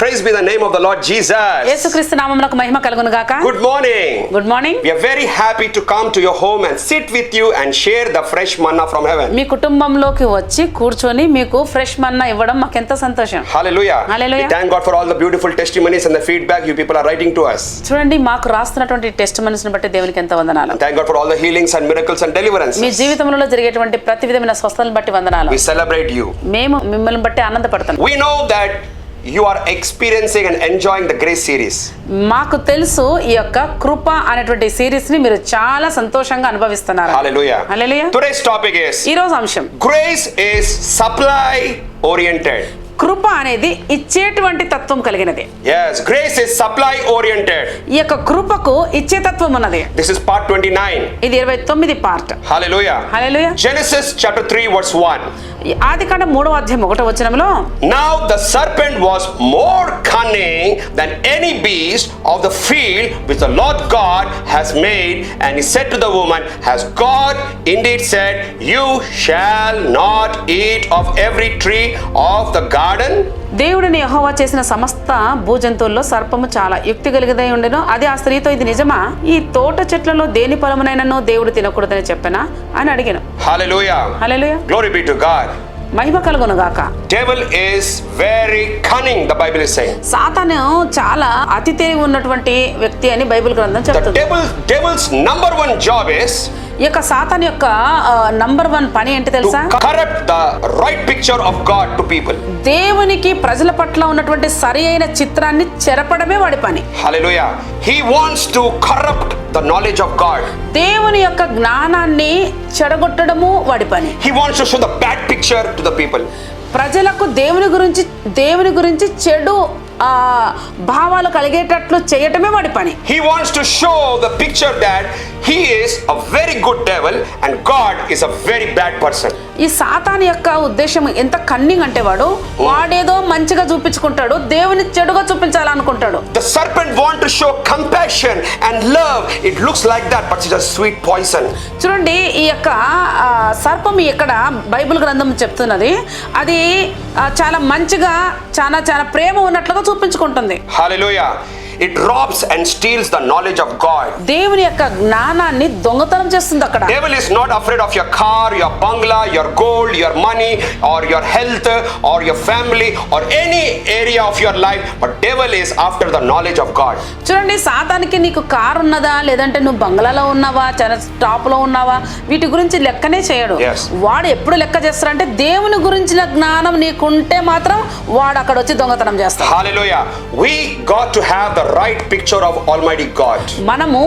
Praise be the name of the Lord Jesus. యేసుక్రీస్తు నామమునకు మహిమ కలుగును గాక. Good morning. Good morning. We are very happy to come to your home and sit with you and share the fresh manna from heaven. మీ కుటుంబంలోకి వచ్చి కూర్చొని మీకు fresh మన్నా ఇవ్వడం మాకెంత సంతోషం. Hallelujah. Hallelujah. We thank God for all the beautiful testimonies and the feedback you people are writing to us. చూడండి మాకు రాస్తున్నటువంటి testimonies ని బట్టి దేవునికి ఎంత వందనాలు. And thank God for all the healings and miracles and deliverances. మీ జీవితంలో జరిగేటువంటి ప్రతి విధమైన స్వస్థతలను బట్టి వందనాలు. We celebrate you. మేము మిమ్మల్ని బట్టి ఆనందపడతాం. We know that you are experiencing and enjoying the Grace series. మాకు తెలుసు ఈ యొక్క కృప అనేటువంటి సిరీస్ ని మీరు చాలా సంతోషంగా అనుభవిస్తున్నారు. Hallelujah. Hallelujah. Today's topic is ఈ రోజు అంశం Grace is supply oriented. కృప అనేది ఇచ్చేటువంటి తత్వం కలిగినది. Yes, grace is supply oriented. ఈ యొక్క కృపకు ఇచ్చే తత్వం ఉన్నది. This is part 29. ఇది 29 part. Hallelujah. Hallelujah. Genesis chapter 3 verse 1. ఆదికాండం 3వ అధ్యాయం 1వ వచనంలో Now the serpent was more cunning than any beast of the field which the Lord God has made, and he said to the woman, Has God indeed said, You shall not eat of every tree of the garden? దేవుడిని యెహోవా చేసిన సమస్త భూజంతువుల్లో సర్పము చాలా యుక్తి కలిగిదై ఉండెను. అది ఆ స్త్రీతో, ఇది నిజమా, ఈ తోట చెట్లలో దేని ఫలమునైనను దేవుడు తినకూడదని చెప్పనా అని అడిగాను. Hallelujah. Hallelujah. Glory be to God. మహిమ కలుగును గాక. Devil is very cunning, the Bible is saying. సాతాను చాలా అతి తెలివి ఉన్నటువంటి వ్యక్తి అని బైబిల్ గ్రంథం The చెప్తుంది. devil's number one job is ఈ యొక్క సాతాను యొక్క నంబర్ 1 పని ఏంటి తెలుసా? to corrupt the right picture of God to people. దేవునికి ప్రజల పట్ల ఉన్నటువంటి సరి అయిన చిత్రాన్ని చెరపడమే వాడి పని. Hallelujah. He wants to corrupt the knowledge of God. దేవుని యొక్క జ్ఞానాన్ని చెడగొట్టడము వాడి పని. He wants to show the bad picture to the people. ప్రజలకు దేవుని గురించి చెడు భావాలు కలిగేటట్లు చేయటమే వాడి పని. He wants to show the picture that he is a very good devil and God is a very bad person. ఈ సాతాను యొక్క ఉద్దేశం ఎంత కన్నింగ్ అంటే వాడేదో మంచిగా చూపించుకుంటాడు, దేవుని చెడుగా చూపించాలనుకుంటాడు. The serpent want to show compassion and love. It looks like that, but it's a sweet poison. చూడండి, ఈ యొక్క సర్పం ఇక్కడ బైబిల్ గ్రంథం చెప్తున్నది, అది చాలా మంచిగా చాలా ప్రేమ ఉన్నట్లుగా చూపించుకుంటుంది. Hallelujah. It robs and steals the knowledge of God. దేవుని యొక్క జ్ఞానాన్ని దొంగతనం చేస్తుంది అక్కడ. Devil is not afraid of your car, your bungalow, your gold, your money, or your health, or your family, or any area of your life, but devil is after the knowledge of God. చూడండి, సాతానికి నీకు car ఉన్నదా, లేదంటే నువ్వు బంగ్లాలో ఉన్నావా, top లో ఉన్నావా, వీటి గురించి లెక్కనే చేయడు. Yes. వాడు ఎప్పుడు లెక్క చేస్తాడంటే దేవుని గురించిన జ్ఞానం నీకుంటే మాత్రం వాడు అక్కడ వచ్చి దొంగతనం చేస్తాడు. Hallelujah. We got to have the right picture of Almighty God. మనము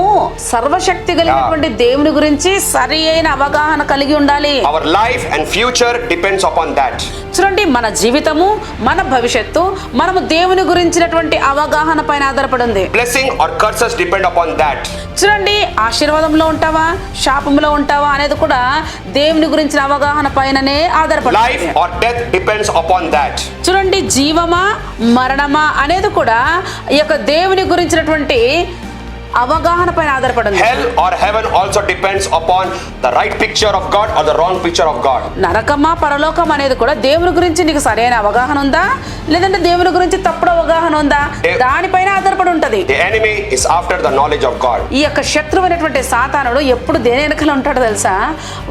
సర్వశక్తి కలిగినటువంటి దేవుని గురించి సరి అయిన అవగాహన కలిగి ఉండాలి. Our life and future depends upon that. చూడండి, మన జీవితము, మన భవిష్యత్తు మనము దేవుని గురించినటువంటి అవగాహన పైన ఆధారపడి ఉంది. Blessing or curses depend upon that. చూడండి, ఆశీర్వాదంలో ఉంటావా, శాపంలో ఉంటావా అనేది కూడా దేవుని గురించిన అవగాహన పైననే ఆధారపడి. Life or death depends upon that. చూడండి, జీవమా మరణమా అనేది కూడా ఈ యొక్క దేవుని గురించినటువంటి అవగాహన పైన ఆధారపడింది. Hell or heaven also depends upon the right picture of God or the wrong picture of God. నరకమా పరలోకం అనేది కూడా దేవుని గురించి నీకు సరైన అవగాహన ఉందా, లేదంటే దేవుని గురించి తప్పుడు అవగాహన ఉందా, దానిపైన ఆధారపడి ఉంటది. The enemy is after the knowledge of God. ఈ యొక్క శత్రువు అయినటువంటి సాతానుడు ఎప్పుడు దేని వెనకాల ఉంటాడో తెలుసా?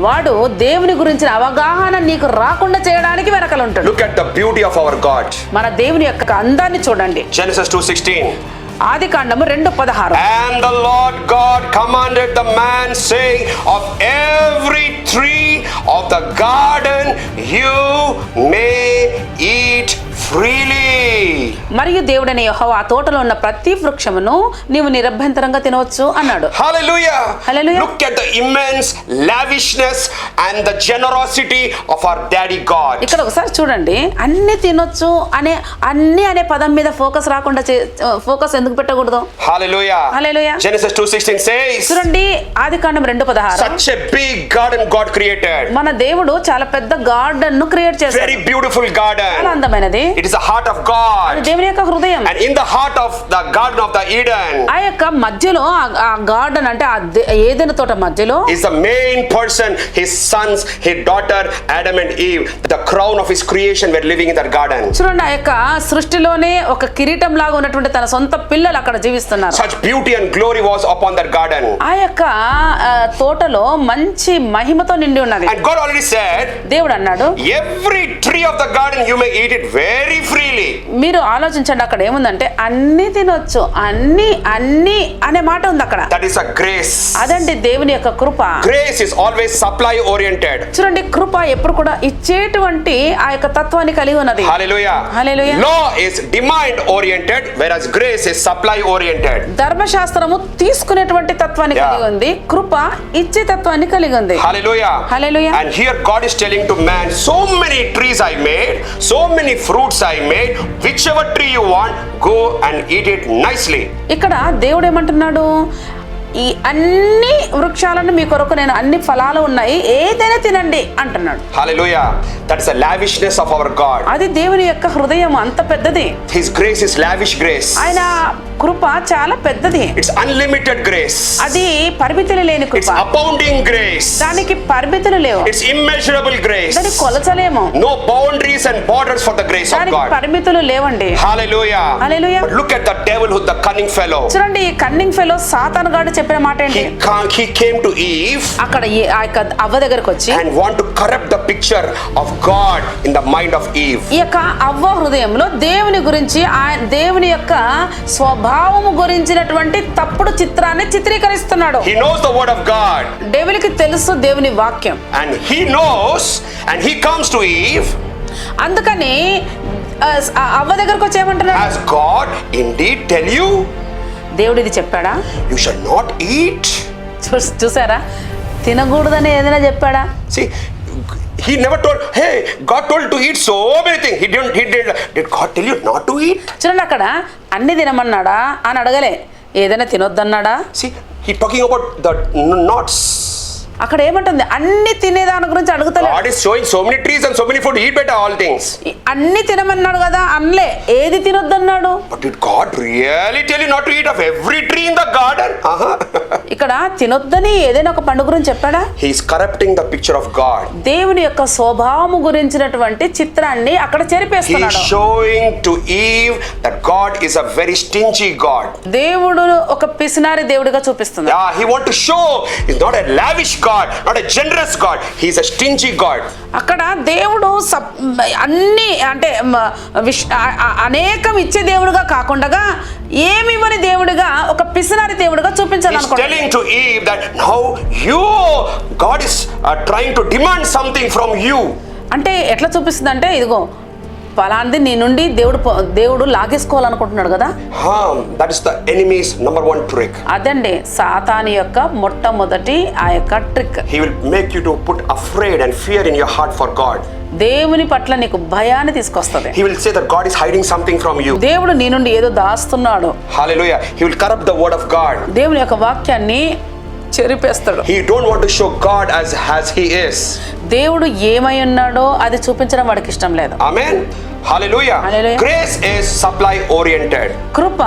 వాడు దేవుని గురించిన అవగాహన నీకు రాకుండా చేయడానికి వెనకాల ఉంటాడు. Look at the beauty of our God. మన దేవుని యొక్క అందాన్ని చూడండి. Genesis 2:16. ఆదికాండము 2:16. And the Lord God commanded the man, saying, Of every tree of the garden you may eat freely. మరియు దేవుడైన యెహోవా ఆ తోటలో ఉన్న ప్రతి వృక్షమును నీవు నిరభ్యంతరంగా తినవచ్చు అన్నాడు. Hallelujah. Hallelujah. Look at the immense lavishness and the generosity of our daddy God. ఇక్కడ ఒకసారి చూడండి, అన్ని తినొచ్చు అనే పదం మీద ఫోకస్ రాకుండా ఫోకస్ ఎందుకు పెట్టకూడదు? Hallelujah. Hallelujah. Genesis 2:16 says, చూడండి, ఆదికాండం 2:16. Such a big garden God created. మన దేవుడు చాలా పెద్ద గార్డెన్ ను క్రియేట్ చేశాడు. Very beautiful garden. చాలా అందమైనది. It is the heart of God. దేవుని యొక్క హృదయం. And in the heart of the Garden of the Eden, ఆ యొక్క మధ్యలో ఆ గార్డెన్ అంటే ఏదైనా తోట మధ్యలో is the main person, his sons, his daughter, Adam and Eve, the crown of his creation were living in that garden. చూడండి, ఆ యొక్క సృష్టిలోనే ఒక కిరీటం లాగా ఉన్నటువంటి తన సొంత పిల్లలు అక్కడ జీవిస్తున్నారు. Such beauty and glory was upon that garden. ఆ యొక్క తోటలో మంచి మహిమతో నిండి ఉన్నది. And God already said, దేవుడు అన్నాడు, every tree of the garden you may eat it very freely. మీరు ఆలోచించండి, అక్కడ ఏముందంటే అన్ని తినొచ్చు, అన్ని అన్ని అనే మాట ఉంది అక్కడ. That is a grace. అదండి దేవుని యొక్క కృప. Grace is always supply oriented. చూడండి, కృప ఎప్పుడు కూడా ఇచ్చేటువంటి ఆ యొక్క తత్వాన్ని కలిగి ఉన్నది. Hallelujah. Hallelujah. Law is demand oriented, whereas grace is supply oriented. ధర్మశాస్త్రము తీసుకునేటువంటి తత్వాన్ని కలిగి ఉంది, కృప ఇచ్చే తత్వాన్ని కలిగి ఉంది. Hallelujah. Hallelujah. And here God is telling to man, so many trees I made, so many fruits I made, whichever tree you want, go and eat it nicely. ఇక్కడ దేవుడు ఏమంటున్నాడు, ఈ అన్ని వృక్షాలను మీ కొరకు నేను అన్ని ఫలాలు ఉన్నాయి, ఏదైనా తినండి అంటున్నాడు. Hallelujah. That is the lavishness of our God. అది దేవుని యొక్క హృదయం అంత పెద్దది. His grace is lavish grace. ఆయన కృప చాలా పెద్దది. It's unlimited grace. అది పరిమితులు లేని It's కృప. abounding grace. దానికి పరిమితులు లేవు. It's immeasurable grace. దాన్ని కొలచలేము. No boundaries and borders for the grace of దానికి God. పరిమితులు లేవండి. Hallelujah. Hallelujah. But look at the devil, who the cunning fellow. చూడండి, ఈ కన్నింగ్ ఫెలో సాతాను గాడు చెప్పిన మాట ఏంటి? He came to Eve అక్కడ ఆ యొక్క అవ్వ దగ్గరకు వచ్చి and want to corrupt the picture of God in the mind of Eve. ఈ యొక్క అవ్వ హృదయంలో దేవుని గురించి, దేవుని యొక్క స్వభావము గురించినటువంటి తప్పుడు చిత్రాన్ని చిత్రీకరిస్తున్నాడు. He knows the word of God. దేవునికి తెలుసు దేవుని వాక్యం. And he knows, and he comes to Eve. అందుకని అవ్వ దగ్గరకు వచ్చి ఏమంటున్నాడు? Has God indeed tell you? దేవుడు ఇది చెప్పాడా? You shall not eat. చూసారా, తినకూడదని ఏదైనా చెప్పాడా? See, he never told, hey, God told to eat so many things. Did God tell you not to eat? చూడండి, అక్కడ అన్ని తినమన్నాడా అని అడగలే, ఏదైనా తినొద్దన్నాడా? See, he talking about the nuts. అక్కడ ఏమంటుంది? అన్ని తినేదాని గురించి అడుగుతలే. God is showing so many trees and so many food, eat better all things. అన్ని తినమన్నాడు కదా, అన్లే ఏది తినొద్దన్నాడు. But did God really tell you not to eat of every tree in the garden? ఇక్కడ తినొద్దని ఏదైనా ఒక పండు గురించి చెప్పాడా? He is corrupting the picture of God. దేవుని యొక్క స్వభావము గురించినటువంటి చిత్రాన్ని అక్కడ He చెరిపేస్తున్నాడు. is showing to Eve that God is a very stingy God. దేవుడు ఒక పిసినారి దేవుడిగా చూపిస్తున్నాడు. Yeah, he want to show he's not a lavish God, not a generous God. He's a stingy God. అక్కడ దేవుడు అన్ని అంటే అనేకం ఇచ్చే దేవుడుగా కాకుండా ఏమి ఇవ్వని దేవుడిగా, ఒక పిసినారి దేవుడిగా చూపించాలనుకుంటున్నాడు. He's telling to Eve that now God is trying to demand something from you. అంటే ఎట్లా చూపిస్తుంది అంటే, ఇదిగో ఫలాంది నీ నుండి దేవుడు లాగేసుకోవాలనుకుంటున్నాడు కదా. That is the enemy's number one trick. అదండి సాతాను యొక్క మొట్టమొదటి ఆ యొక్క trick. He will make you to put afraid and fear in your heart for God. దేవుని పట్ల నీకు భయాన్ని తీసుకొస్తది. He will say that God is hiding something from you. దేవుడు నీ నుండి ఏదో దాస్తున్నాడు. Hallelujah. He will corrupt the word of God. దేవుని యొక్క వాక్యాన్ని చెరిపేస్తాడు. He don't want to show God as he is. దేవుడు ఏమై ఉన్నాడో అది చూపించడం వాడికి ఇష్టం లేదు. Amen. Hallelujah. Hallelujah. Grace is supply oriented. కృప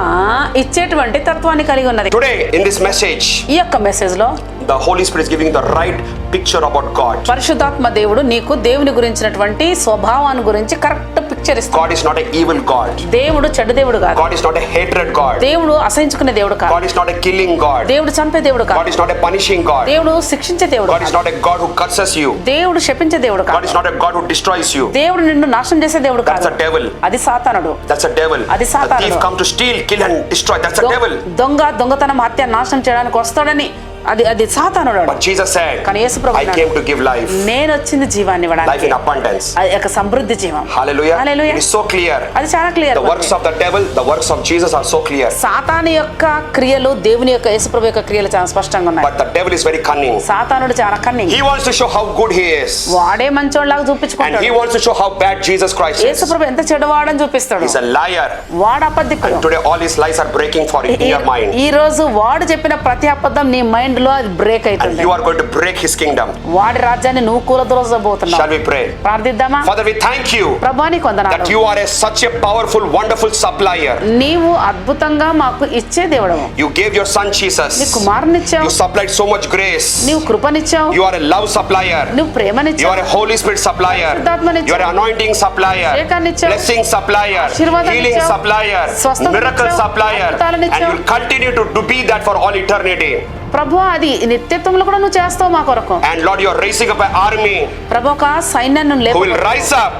ఇచ్చేటువంటి తత్వాన్ని కలిగి ఉన్నది. Today in this message, ఈ యొక్క మెసేజ్ లో the Holy Spirit is giving the right picture about God. పరిశుద్ధాత్మ దేవుడు నీకు దేవుని గురించినటువంటి స్వభావాన్ని గురించి కరెక్ట్ పిక్చర్ ఇస్తాడు. God is not an evil God. దేవుడు చెడ్డ దేవుడు కాదు. God is not a hatred God. దేవుడు అసహించుకునే దేవుడు కాదు. God is not a killing God. దేవుడు చంపే దేవుడు కాదు. God is not a punishing God. దేవుడు శిక్షించే దేవుడు God is కాదు. not a God who curses you. దేవుడు శపించే దేవుడు God కాదు. is not a God who destroys you. దేవుడు నిన్ను నాశనం చేసే దేవుడు That's కాదు. a devil. అది సాతానుడు. That's a devil. అది The సాతానుడు. thief come to steal, kill and destroy. That's a devil. దొంగతనం హత్య నాశనం చేయడానికి వస్తాడని అది సాతానుడు. But Jesus said, కానీ యేసు ప్రభు I came to give life. నేను వచ్చింది జీవాన్ని Life ఇవ్వడానికి. in abundance. అది ఒక సమృద్ధి జీవం. Hallelujah. Hallelujah. It is so clear. అది చాలా clear. The works of the devil, the works of Jesus are so clear. సాతాను యొక్క క్రియలు దేవుని యొక్క యేసు ప్రభు యొక్క క్రియలు చాలా స్పష్టంగా ఉన్నాయి. But the devil is very cunning. సాతానుడు చాలా cunning. He wants to show how good he is. వాడే మంచోళ్ళలాగా And చూపించుకుంటాడు. he wants to show how bad Jesus Christ Yesu is. ప్రభు ఎంత చెడ్డవాడని చూపిస్తాడు. He's a liar. వాడు అబద్ధికుడు. And today all his lies are breaking for in your mind. ఈ రోజు వాడు చెప్పిన ప్రతి అబద్ధం నీ మైండ్ మైండ్ లో అది బ్రేక్ and అవుతుంది. you are going to break his kingdom. వాడి రాజ్యాన్ని నువ్వు కూలదోసబోతున్నావు. Shall we pray? ప్రార్థిద్దామా? Father, we thank you ప్రభువా నీకు that వందనాలు. you are such a powerful, wonderful supplier. నీవు అద్భుతంగా మాకు ఇచ్చే దేవుడవు. You gave your son నీ Jesus. కుమారునిచ్చావు. You supplied so much grace. నీవు కృపనిచ్చావు. You are a love supplier. నువ్వు You ప్రేమనిచ్చావు. are a Holy Spirit supplier. పరిశుద్ధాత్మనిచ్చావు. You are an anointing supplier. అభిషేకాన్నిచ్చావు. Blessing supplier. ఆశీర్వాదాన్నిచ్చావు. Healing supplier. స్వస్థతనిచ్చావు. Miracle supplier. And అద్భుతాలనిచ్చావు. you will continue to be that for all eternity. ప్రభువా అది నిత్యత్వంలో కూడా నువ్వు చేస్తావు మా కొరకు. And Lord, you are raising up an army ప్రభు ఒక సైన్యాన్ని who will లేపు rise up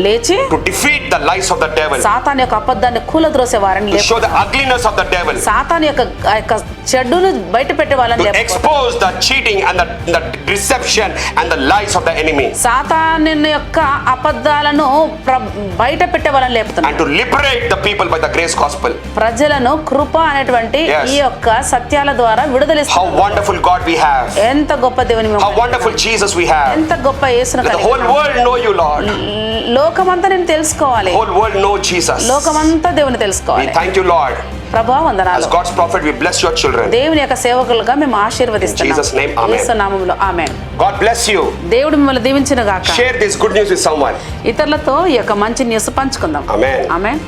లేచి to defeat the lies of the devil, సాతాను యొక్క అబద్ధాన్ని కూలద్రోసే వారిని to లేపు. show the ugliness of the devil, సాతాను యొక్క ఆ యొక్క చెడును బయట పెట్టే వాళ్ళని to లేపు. expose the cheating and the deception and the lies of the enemy, సాతాను యొక్క అబద్ధాలను బయట పెట్టే వాళ్ళని లేపుతున్నాడు. and to liberate the people by the grace gospel. ప్రజలను కృప అనేటువంటి Yes. ఈ యొక్క సత్యాల ద్వారా How విడుదలిస్తాడు. wonderful God we have. ఎంత గొప్ప దేవుని మేము How wonderful Jesus we have. ఎంత గొప్ప యేసును Let the కలిగి whole ఉన్నాం. world know you, Lord. లోకమంతా నేను తెలుసుకోవాలి. Whole world know Jesus. లోకమంతా దేవుని We తెలుసుకోవాలి. thank you, Lord. ప్రభువా As వందనాలు. God's prophet, we bless your children. దేవుని యొక్క సేవకులుగా మేము ఆశీర్వదిస్తున్నాం. In Jesus' name, amen. యేసు నామములో ఆమేన్. God bless you. దేవుడు మిమ్మల్ని దీవించును గాక. Share this good news with someone. ఇతరులతో ఈ యొక్క మంచి న్యూస్ పంచుకుందాం. Amen. ఆమేన్.